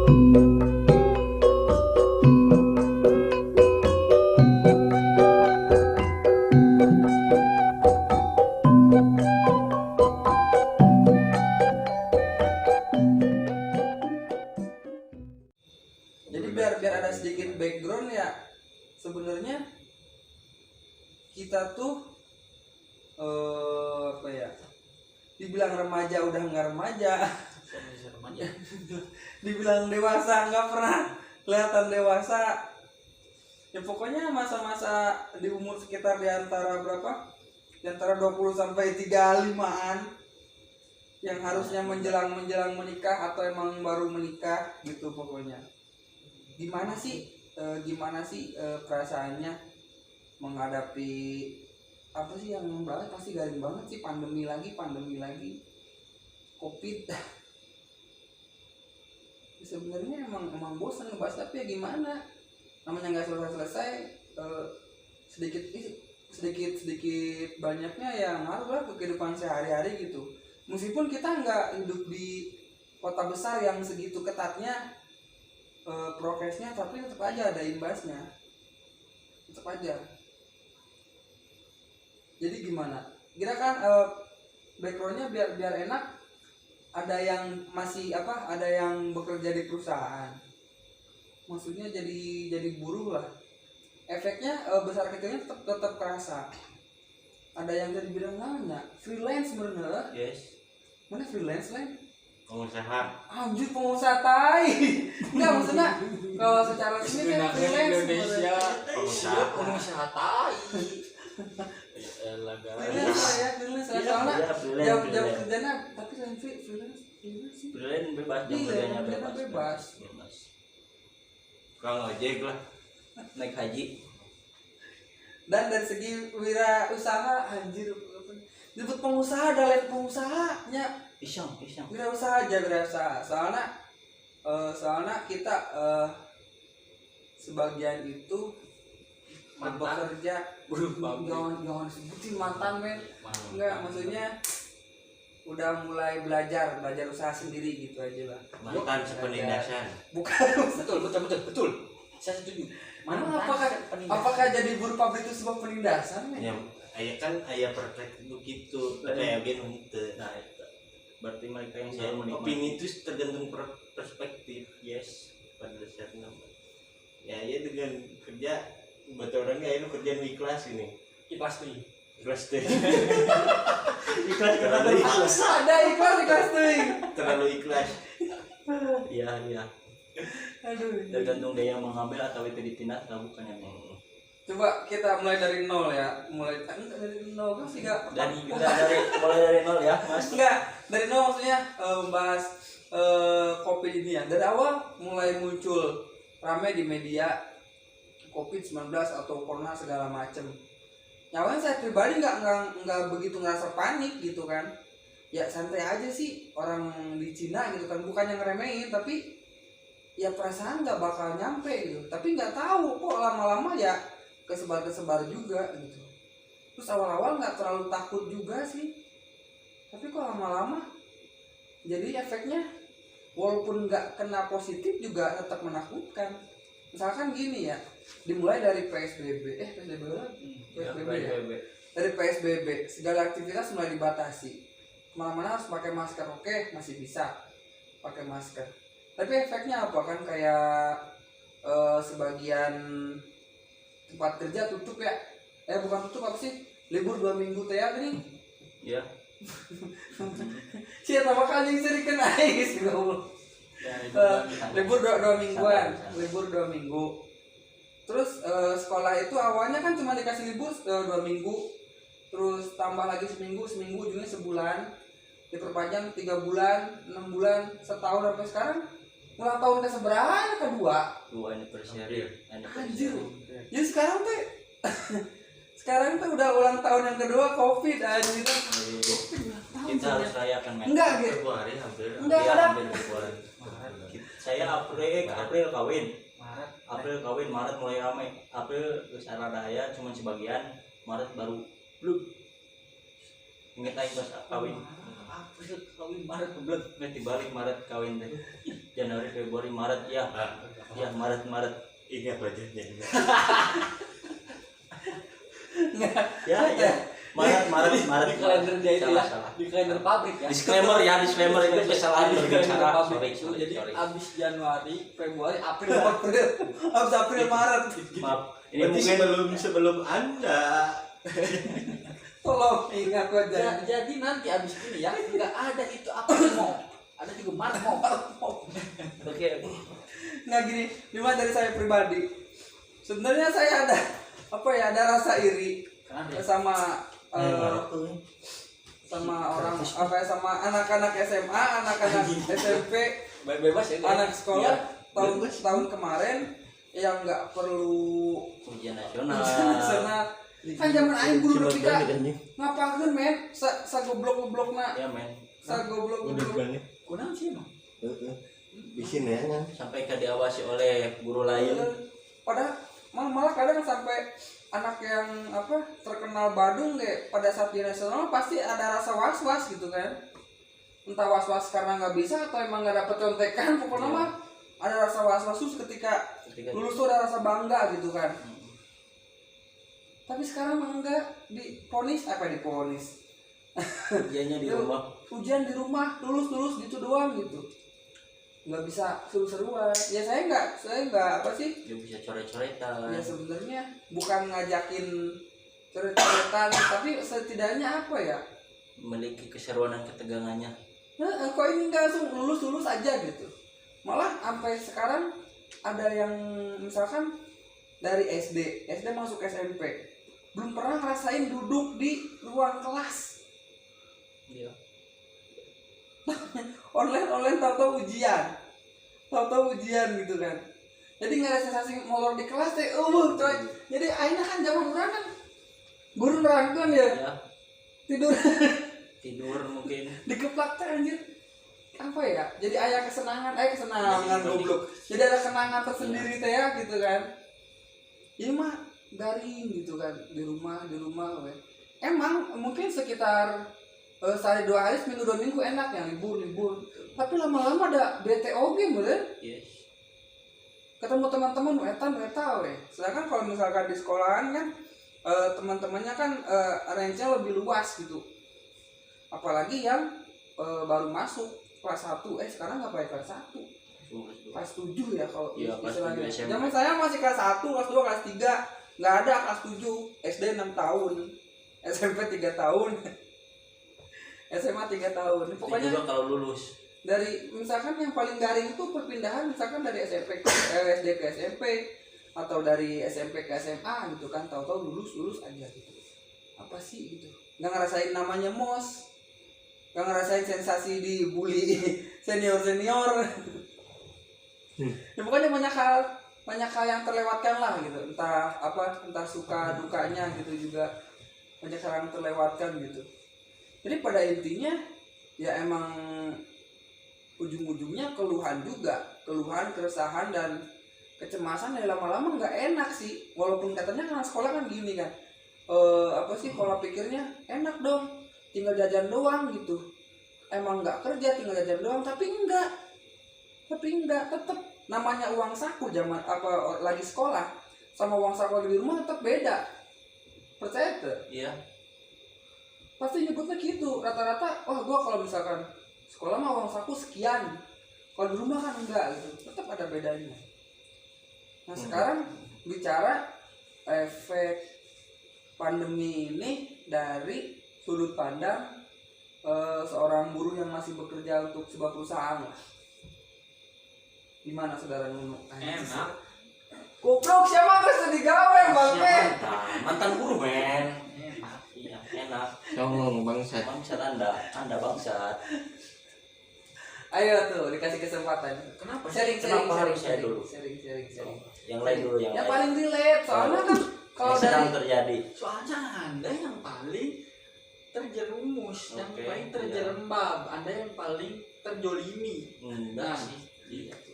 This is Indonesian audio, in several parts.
Jadi biar ada sedikit background ya, sebenarnya kita tuh apa ya, dibilang remaja udah nggak remaja, dibilang dewasa nggak pernah kelihatan dewasa ya. Pokoknya masa-masa di umur sekitar di antara berapa, di antara 20 sampai 35-an yang harusnya menjelang menikah atau emang baru menikah gitu. Pokoknya gimana sih perasaannya menghadapi apa sih yang banget, pasti garing banget sih, pandemi lagi COVID. Sebenarnya emang bosan ngebahas, tapi ya gimana, namanya nggak selesai. sedikit banyaknya ya ngaruh lah ke kehidupan sehari-hari gitu. Meskipun kita nggak hidup di kota besar yang segitu ketatnya prokesnya, tapi tetap aja ada imbasnya, tetap aja. Jadi gimana? Kira kan backgroundnya biar enak. Ada yang masih ada yang bekerja di perusahaan, maksudnya jadi buruh lah. Efeknya besar kecilnya tetap kerasa. Ada yang jadi bidang namanya freelance bener. Yes. Mana freelance lain? Pengusaha. Anjir, pengusaha tai. Enggak, maksudnya kalau secara resmi kan freelance Indonesia Pengusaha tai. Freelance soalnya jam kerjanya, tapi freelance Freelance bebas, jam iya, kerjanya bebas. Kalau ojek lah, naik haji. Dan dari segi wirausaha, anjir, disebut pengusaha, ada level pengusahanya. Iseng. Wirausaha. Soalnya kita sebagian itu bekerja, jangan sebutin mantan men. Enggak, maksudnya udah mulai belajar usaha sendiri gitu aja lah. Mantan sepenindasan. Bukan. betul. Saya setuju. Mana apakah jadi buruh pabrik itu sebuah penindasan? Ya, ayah praktek begitu, tapi ayah gen itu. Nah, itu. Berarti mereka yang saya opini itu tergantung perspektif. Yes, pada dasarnya. Ya dengan kerja buat orang kayak lu kerjaan ikhlas ini. Ikhlas tuh. Ikhlas deh. Ikhlas karena ikhlas. Ada ikhlas tuh. Terlalu ikhlas. Iya. Aduh. Tergantung dia yang mengambil atau itu ditindak atau bukan yang mau. Coba kita mulai dari nol ya. Mulai dari nol kan sih enggak. Mulai dari nol ya, Mas. Enggak, dari nol maksudnya membahas COVID ini ya. Dari awal mulai muncul ramai di media COVID-19 atau corona segala macem. Nyawanya saya pribadi nggak begitu ngerasa panik gitu kan. Ya santai aja sih, orang di Cina gitu kan, bukannya ngeremehin, tapi ya perasaan nggak bakal nyampe gitu. Tapi nggak tahu kok lama-lama ya kesebar juga gitu. Terus awal-awal nggak terlalu takut juga sih, tapi kok lama-lama jadi efeknya walaupun nggak kena positif juga tetap menakutkan. Misalkan gini ya, dimulai dari PSBB dari PSBB segala aktivitas mulai dibatasi, kemana-mana harus pakai masker. Oke, masih bisa pakai masker, tapi efeknya apa kan, kayak sebagian tempat kerja tutup ya, bukan tutup, apa sih, libur 2 minggu teh ya gini Iya. siapa bakal yang sering kena gitu. Libur 2 mingguan, libur 2 minggu. Terus sekolah itu awalnya kan cuma dikasih libur 2 minggu, terus tambah lagi seminggu, ujungnya sebulan, diperpanjang 3 bulan, 6 bulan, setahun, sampai sekarang ulang tahun ke seberapa, kedua Anniversary. Anjir. Jadi sekarang tuh udah ulang tahun yang kedua COVID anjir. Kita harus rayakan Enggak, gitu. Februari hampir. Enggak ada. Februari. Saya April kawin, Maret mulai ramai. April secara daya cuma sebagian, Maret baru belum. Ingat aja pas kawin. April kawin Maret bulan. Nanti balik Maret kawin teh. Januari, Februari, Maret ya. Ya Maret. Ini apa janjinya? Ya. Maret. Di kalender dia itu ya. Salah. Di kalender pabrik ya. Disclaimer itu kesalahan Di kalender berbicara. pabrik. Sorry. Jadi abis Januari, Februari, April. Abis April Maret. Maaf. Ini Berarti mungkin sebelum Anda. Tolong ingat aja. Jadi nanti abis ini ya nggak ada itu apa mau. Ada juga Maret mau. Oke. Nggak gini, cuma dari saya pribadi. Sebenarnya saya ada ada rasa iri Kenapa? sama orang sama anak-anak SMA, anak-anak SMP, Bebas ya. anak sekolah Iya. tahun kemarin yang nggak perlu Ujian nasional. karena kan zaman aing guru ketika ngapain men sa goblok-goblokna Ya men. sa goblok-goblok Kunang sih emang. Bikin ya kan. Sampai diawasi oleh guru lain. pada malah kadang sampai anak yang terkenal Badung pada saat di nasional pasti ada rasa was-was gitu kan, entah was-was karena nggak bisa atau emang nggak dapet contekan, pokoknya mah ada rasa was-was terus ketika lulus tuh ada rasa bangga gitu kan. Tapi sekarang mah enggak, diponis Ujiannya di rumah. ujian di rumah, lulus gitu doang gitu, nggak bisa seru-seruan. Ya saya nggak Dia bisa coret-coretan. ya sebenarnya bukan ngajakin coret-coretan, tapi setidaknya Memiliki keseruan dan ketegangannya. kok ini nggak langsung lulus aja gitu. Malah sampai sekarang ada yang misalkan dari SD masuk SMP belum pernah ngerasain duduk di ruang kelas. Iya. online tahu-tahu ujian gitu kan. Jadi nggak ada sensasi molor di kelas teh coy. Jadi akhirnya kan zaman orang kan guru nerangkeun ya. Ya. Tidur Mungkin. dikeplak teh anjir. Apa ya? Jadi aya kesenangan goblok. Jadi ada kenangan tersendiri teh ya gitu kan. Ini mah garing gitu kan di rumah we. Emang mungkin sekitar sehari 2 hari, seminggu 2 minggu enak ya libur. Tapi lama-lama ada BTOG bener. Yes. Ketemu teman-teman eta we. Sedangkan kalau misalkan di sekolahan kan teman-temannya kan range-nya lebih luas gitu. Apalagi yang baru masuk kelas 1. Sekarang nggak pakai kelas 1. Kelas 7 ya kalau Iya, kelas istilahnya. 7 SMA. Zaman saya masih kelas 1, kelas 2, kelas 3. Nggak ada kelas 7. SD 6 tahun. SMP 3 tahun. SMA 3 tahun. Pokoknya juga kalau lulus. Dari misalkan yang paling garing itu perpindahan misalkan dari SMP ke SD ke SMP atau dari SMP ke SMA gitu kan, tahu-tahu lulus aja gitu. Apa sih gitu? Nggak ngerasain namanya mos, nggak ngerasain sensasi dibully senior. Ya pokoknya banyak hal yang terlewatkan lah gitu. Entah suka dukanya gitu juga banyak hal yang terlewatkan gitu. Jadi pada intinya ya emang ujung-ujungnya keluhan, keresahan dan kecemasan. Ya lama-lama nggak enak sih, walaupun katanya kan sekolah kan gini kan, pola pikirnya enak dong, tinggal jajan doang gitu, emang nggak kerja tinggal jajan doang. Tapi enggak, tetap namanya uang saku zaman lagi sekolah sama uang saku di rumah tetap beda, percaya tuh? Iya. Pasti nyebutnya gitu rata-rata. Gua kalau misalkan sekolah mah uang saku sekian, kalau di rumah kan enggak gitu, tetap ada bedanya. Nah sekarang bicara efek pandemi ini dari sudut pandang seorang buruh yang masih bekerja untuk sebuah perusahaan lah. Gimana saudara Nunu? Enak. Goblok siapa harus digawe bangke? Mantan guru men. Iya, enak. Songong bangsat. Bangsat Anda bangsat. Ayo tuh dikasih kesempatan. Kenapa? Kenapa harus saya dulu? Sharing. Yang lain dulu yang lain. paling relate soalnya kan kalau Yang sedang dari terjadi. Soalnya Anda yang paling terjerumus, yang Oke, paling terjerembab, Anda yang paling terjolimi Enggak sih.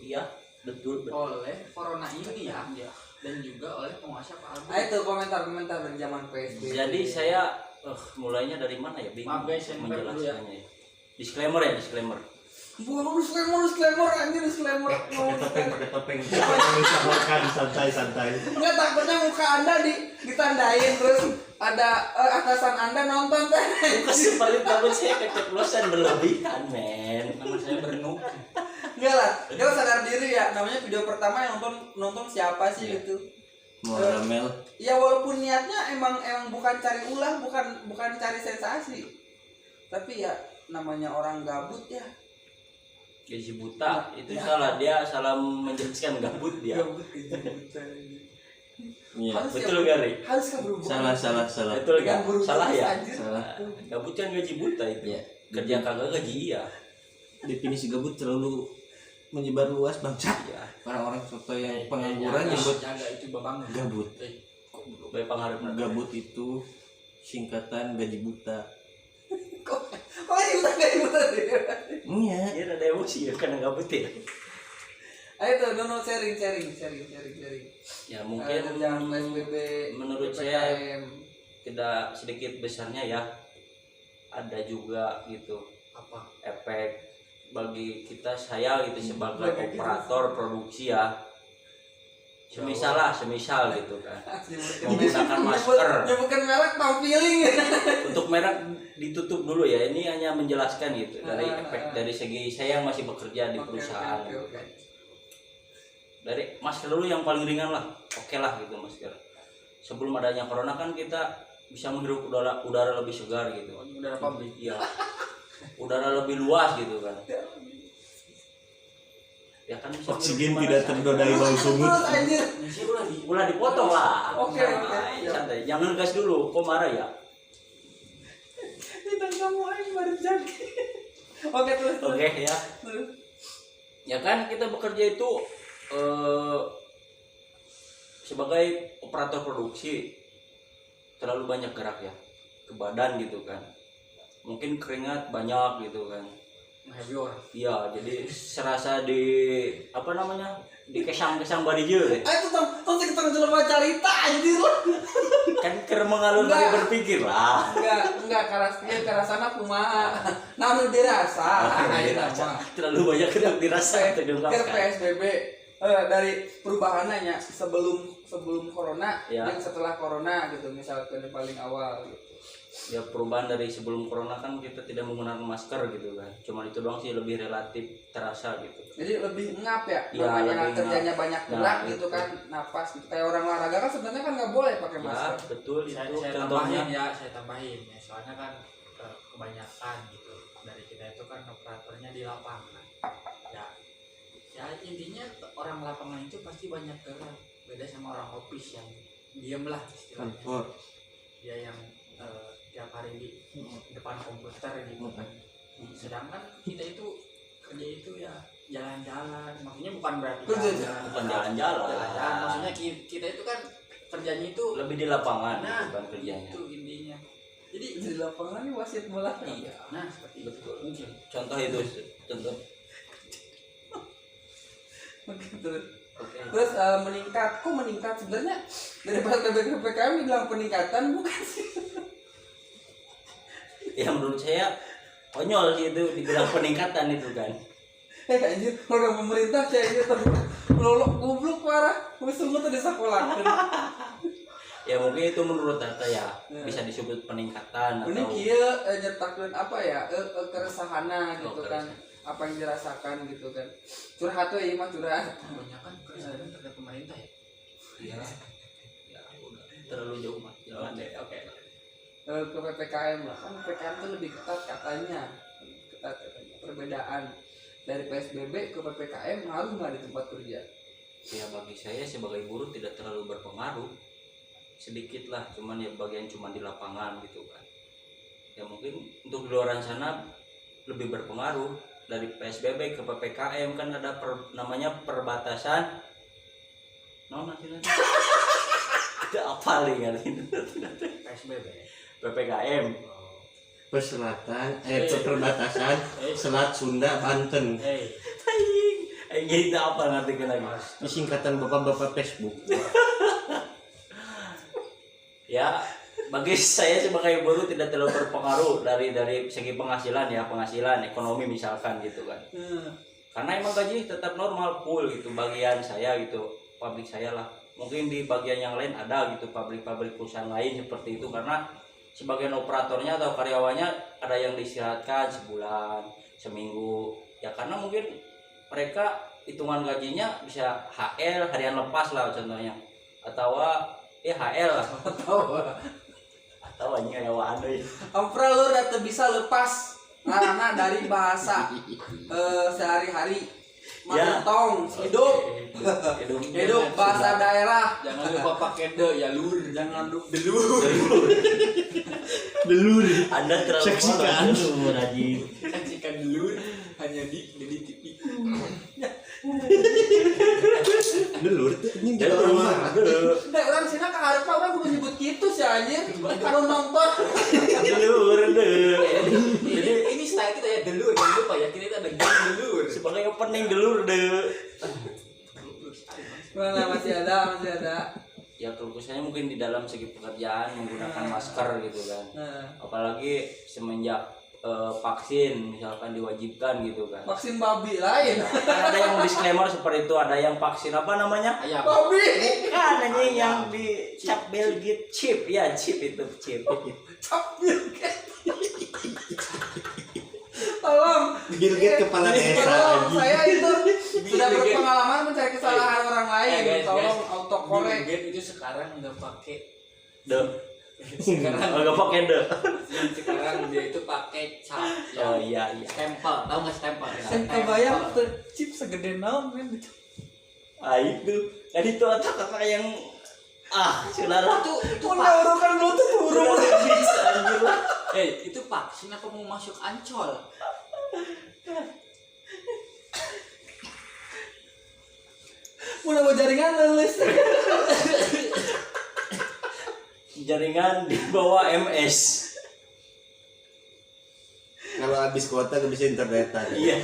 Iya, betul. oleh corona ini ya, dan juga oleh penguasa Pak Albu. Ayo tuh komentar dari zaman PSBB. Jadi saya mulainya dari mana ya? Bingung Maaf guys, yang menjelaskannya ya. Disclaimer ya, disclaimer. Bukan disclaimer anjir disclaimer. Pakai topeng. Bisa makan santai-santai. Enggak, takutnya muka Anda ditandain terus ada atasan Anda nonton teh. Kasih paling takut saya keceplosan berlebihan, men. Nama saya Bernu. Enggak lah, dia sadar diri ya. Namanya video pertama yang nonton siapa sih gitu. Muaramel. Ya walaupun niatnya emang bukan cari ulah, bukan cari sensasi. Tapi ya namanya orang gabut ya. Gaji buta itu salah, dia salah menjelaskan gabut dia. Gabut gaji buta. Iya. Betul Gari? Harus kan berhubungan. Salah. Betul Dengan gak? guru Salah tulis, ya? anjir. Salah. Gabut kan gaji buta itu. Iya. Kerja kagak gaji iya. Definisi gabut terlalu menyebar luas bangsa. Iya. Orang-orang soto yang pengangguran nyebut jaga itu babang. gabut. Kok belum? Baik pengaruh. Gabut itu singkatan gaji buta. Kok ini buta gaji buta sih? Iya. Dia ada emosi ya karena gabut ya. Ayo tuh, Nono sharing. Ya mungkin Yang PSBB menurut saya tidak sedikit besarnya ya ada juga gitu Apa? efek bagi saya gitu sebagai Bagi kita. operator produksi ya. Semisal gitu kan. Menggunakan masker. Bukan merek, tahu feeling. Untuk merek ditutup dulu ya. Ini hanya menjelaskan gitu dari efek dari segi saya yang masih bekerja di perusahaan. Oke. Dari masker dulu yang paling ringan lah. Oke lah gitu masker. Sebelum adanya corona kan kita bisa menghirup udara lebih segar gitu. Udara publik. Iya. Udara lebih luas gitu kan. Ya kan bisa Oksigen menghirup tidak udara ternodai bau sungut. Terus anjir. ulah dipotong lah. Oke. Santai. Jangan gas dulu. Kok marah ya? Kita kamu aja baru jadi. Oke, terus. Oke ya. Terus. Ya kan kita bekerja itu sebagai operator produksi terlalu banyak gerak ya ke badan gitu kan. Mungkin keringat banyak gitu kan. Heavy orang. Iya, jadi serasa di apa namanya? Di kesang-kesang badi je. Ayo tuh kita coba cerita anjir. Kan keur mengalun bari berpikir lah. Enggak karasana kumaha. Namun dirasa. Terlalu banyak untuk dirasa itu dong. Kan PSBB dari perubahannya sebelum corona Ya. yang setelah corona gitu, misalkan yang paling awal gitu. Ya perubahan dari sebelum corona kan kita tidak menggunakan masker gitu kan. Cuman itu doang sih lebih relatif terasa gitu. Jadi lebih ngap ya, Ya, namanya lebih kerjanya ngap. banyak Nah, gerak gitu itu. kan, napas gitu. Kayak orang olahraga kan sebenarnya kan nggak boleh pakai Ya masker. betul itu Saya contohnya. tambahin ya. Soalnya kan kebanyakan gitu dari kita itu kan operatornya di lapangan. Ya intinya orang lapangan itu pasti banyak gerak. Beda sama orang office yang diem lah istilahnya. Kantor. Dia yang tiap hari di depan komputer gitu kan. Sedangkan kita itu kerja itu ya jalan-jalan, maksudnya bukan berarti Bukan jalan-jalan. maksudnya kita itu kan kerjanya itu Lebih di lapangan nah bukan kerjanya. itu intinya. Jadi Di lapangan ini wasit bola. iya, nah seperti itu Betul. mungkin. Contoh itu contoh. Terus, Oke. terus meningkat, kok meningkat sebenarnya dari PPKM dibilang peningkatan bukan sih? Ya menurut saya konyol sih itu dibilang peningkatan itu kan. Anjir, program pemerintah kayak gitu lolok goblok parah, semua tuh di sekolah. Ya mungkin itu menurut data ya bisa disebut peningkatan Ini atau kia nyertakeun apa ya keresahana gitu Oh, kan, apa yang dirasakan gitu kan. Curhat tuh ya mah curhat. Kebanyakan keresahan terhadap pemerintah ya. ya, ya udah terlalu jauh mah jangan deh. Oke. Ke PPKM lah, kan PPKM tuh lebih ketat katanya, perbedaan dari PSBB ke PPKM ngaruh nggak di tempat kerja? Ya bagi saya sebagai buruh tidak terlalu berpengaruh, sedikit lah, cuman ya bagian cuman di lapangan gitu kan. Ya mungkin untuk di luar sana lebih berpengaruh dari PSBB ke PPKM kan ada namanya perbatasan. Nanti ada apa nih PSBB. PPKM. Perselatan, perbatasan Selat Sunda Banten. Gitu apa nanti lagi? Ini singkatan bapak-bapak Facebook. Ya bagi saya sebagai buruh tidak terlalu berpengaruh dari segi penghasilan ya, penghasilan ekonomi misalkan gitu kan. Karena emang gaji tetap normal full gitu bagian saya gitu, pabrik saya lah. Mungkin di bagian yang lain ada gitu pabrik-pabrik perusahaan lain seperti itu, karena sebagian operatornya atau karyawannya ada yang diistirahatkan sebulan, seminggu ya, karena mungkin mereka hitungan gajinya bisa HL harian lepas lah contohnya, atau HL lah atau hanya ya ada ya. Ampra lu udah bisa lepas karena dari bahasa sehari-hari Manutong, hidup bahasa daerah. Jangan lupa pakai de ya lur, jangan lupa delur. Delur. Anda terlalu Saksikan. delur anjing. Saksikan delur hanya di TV. Delur tuh anjing di Delur. rumah. Nek orang sini keharap orang kudu nyebut gitu sih anjir. Kalau nonton Delur. Jadi ini style kita ya delur, jangan lupa ya kita itu ada game delur. Sebagai opening delur deh. mana masih ada. Ya kalau saya mungkin di dalam segi pekerjaan menggunakan masker gitu kan. Apalagi semenjak vaksin misalkan diwajibkan gitu kan. Vaksin babi lain. Kan ada yang disclaimer seperti itu, ada yang vaksin apa namanya? Ayam. Babi. Kan anjing yang di cap Belgit chip ya, chip itu chip. Capil kan. Tolong. Bill Gates kepala desa Tolong, anjing. saya itu sudah berpengalaman mencari kesalahan orang lain. Guys, Tolong autocorrect. Bill Gates itu sekarang udah pakai Sekarang sekarang agak pakai deh. sekarang dia itu pakai cap Oh iya. stempel, tahu nggak stempel? Saya kebayang tuh chip segede naon men. Itu. Kan itu otak yang saudara Itu Udah urukan lu tuh turun. bisa anjir lah. itu vaksin apa mau masuk Ancol? Udah mau jaringan lulus. Jaringan di bawah MS. Kalau habis kuota gak bisa internetan. Iya.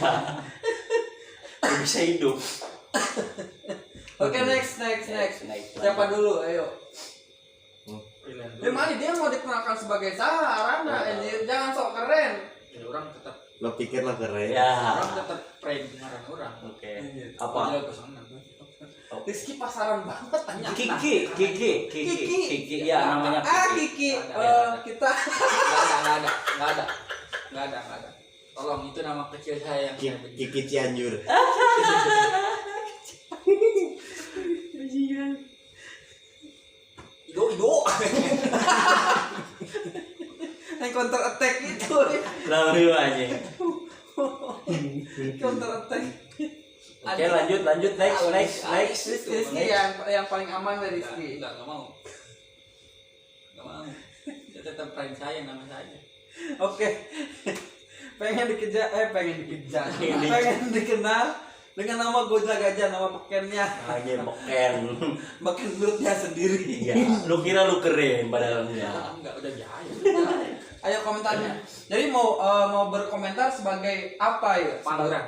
Nggak bisa hidup. Oke, next. Siapa dulu? Ayo. Mana dia mau dikenalkan sebagai sarana, anjir. Jangan sok keren. Ya, orang tetap Lo pikir lah keren. Ya. orang tetap prank ngaran orang. Oke. Iya. Apa? Dia ke sana. Rizky pasaran banget tanya. Kiki. Ya namanya Kiki. Kita Nggak ada. Tolong, itu nama kecil saya yang saya benci. Kiki Cianjur. Ido. yang counter attack itu. Lalu aja. Counter attack. Oke, lanjut next. Rizky yang paling aman dari Rizky. Nggak mau. Dia tetap prank saya, nama saya. Oke. Pengen dikenal dengan nama Gojek aja, nama bekennya. Lagi beken. Beken menurutnya sendiri. Iya. Lu kira lu keren padahalnya. Enggak, udah biasa. Ayo komentarnya. Jadi mau berkomentar sebagai apa ya? Panggilan.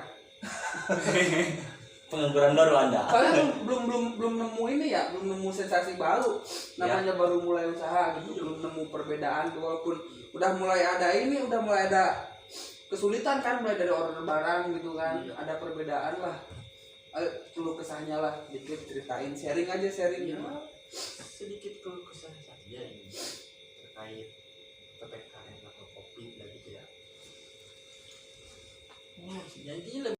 Pengangguran baru Anda. Soalnya belum nemu ini ya, belum nemu sensasi baru. Namanya baru mulai usaha gitu, belum nemu perbedaan. Walaupun udah mulai ada kesulitan kan, mulai dari order barang gitu kan, ada perbedaan lah. Keluh kesahnya lah, dikit ceritain, sharing aja. Sedikit keluh kesah saja ini terkait PPKM atau COVID lah gitu ya. Jadi